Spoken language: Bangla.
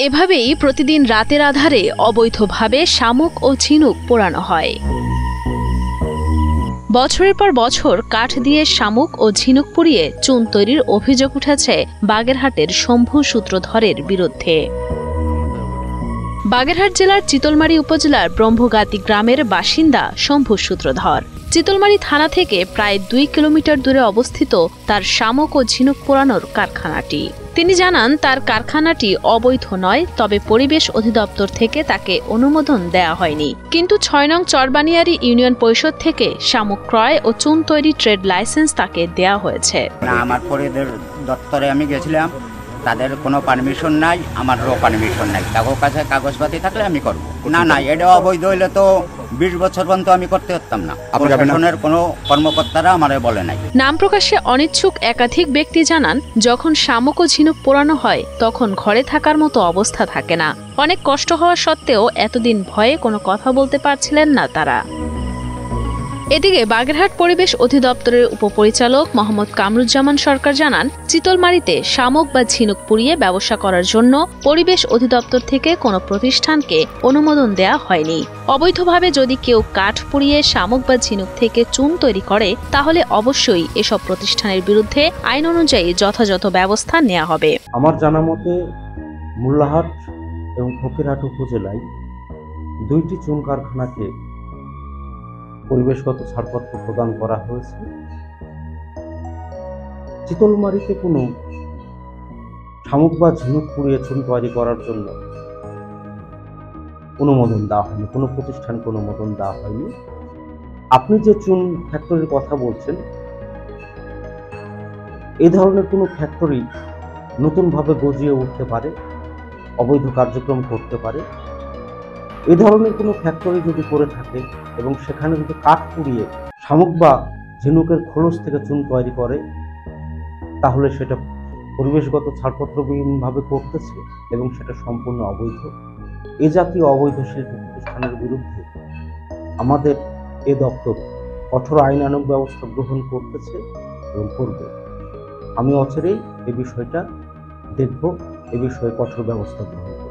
এভাবেই প্রতিদিন রাতের আধারে অবৈধভাবে শামুক ও ঝিনুক পোড়ানো হয়। বছরের পর বছর কাঠ দিয়ে শামুক ও ঝিনুক পুড়িয়ে চুন তৈরির অভিযোগ উঠেছে বাগেরহাটের শম্ভু সূত্রধরের বিরুদ্ধে। বাগেরহাট জেলার চিতলমারী উপজেলার ব্রহ্মগাতি গ্রামের বাসিন্দা শম্ভু সূত্রধর। চিতলমারী থানা থেকে প্রায় 2 কিলোমিটার দূরে অবস্থিত তার শামুক ও ঝিনুক পোড়ানোর কারখানাটি। তিনি জানান তার কারখানাটি অবৈধ নয়, তবে পরিবেশ অধিদপ্তর থেকে তাকে অনুমোদন দেয়া হয়নি। কিন্তু 6 নং চরবানিয়ারি ইউনিয়ন পরিষদ থেকে শামুক ক্রয় ও চুন তৈরি ট্রেড লাইসেন্স তাকে দেয়া হয়েছে। আমার পরিবেশ দপ্তরে আমি গেছিলাম, তাদের কোনো পারমিশন নাই, আমারও পারমিশন নাই। কাগজ কাছে কাগজপাতি থাকলে আমি করব। না এটা অবৈধ হইলে তো 20 বছর পর্যন্ত আমি করতে পারতাম না। প্রশাসনের কোনো কর্মকর্তারা আমারে বলে নাই। নাম প্রকাশে অনিচ্ছুক একাধিক ব্যক্তি জানান, যখন শামুক ও ঝিনুক পোড়ানো হয় তখন ঘরে থাকার মতো অবস্থা থাকে না। অনেক কষ্ট হওয়া সত্ত্বেও এতদিন ভয়ে কোনো কথা বলতে পারছিলেন না তারা। এদিকে বাগেরহাট পরিবেশ অধিদপ্তরের উপপরিচালক মোহাম্মদ কামরুজ্জামান সরকার জানান, চিতলমারীতে শামুক বা ঝিনুক পুড়িয়ে ব্যবসা করার জন্য পরিবেশ অধিদপ্তর থেকে কোনো প্রতিষ্ঠানকে অনুমোদন দেয়া হয়নি। অবৈধভাবে যদি কেউ কাঠ পুড়িয়ে শামুক বা ঝিনুক থেকে চুন তৈরি করে, তাহলে অবশ্যই এসব প্রতিষ্ঠানের বিরুদ্ধে আইন অনুযায়ী যথাযথ ব্যবস্থা নেওয়া হবে। আমার জানা মতে মোল্লাহাট এবং ফকিরহাট উপজেলায় 2টি চুন কারখানাকে পরিবেশগত ছাড়পত্র প্রদান করা হয়েছে। চিতলমারীতে কোনো শামুক বা ঝিনুক পুড়িয়ে চুন তৈরি করার জন্য অনুমোদন দেওয়া হয়নি, কোনো প্রতিষ্ঠানকে অনুমোদন দেওয়া হয়নি। আপনি যে চুন ফ্যাক্টরির কথা বলছেন, এই ধরনের কোনো ফ্যাক্টরি নতুনভাবে গজিয়ে উঠতে পারে, অবৈধ কার্যক্রম করতে পারে। এই ধরনের কোনো ফ্যাক্টরি যদি করে থাকে এবং সেখানে যদি কাঠ পুড়িয়ে শামুক বা ঝিনুকের খোলস থেকে চুন তৈরি করে, তাহলে সেটা পরিবেশগত ছাড়পত্রবিহীনভাবে করতেছে এবং সেটা সম্পূর্ণ অবৈধ। এ জাতীয় অবৈধ শিল্প প্রতিষ্ঠানের বিরুদ্ধে আমাদের এ দপ্তর কঠোর আইনানুগ ব্যবস্থা গ্রহণ করতেছে এবং করবে। আমি অচিরেই এ বিষয়টা দেখব, এ বিষয়ে কঠোর ব্যবস্থা গ্রহণ।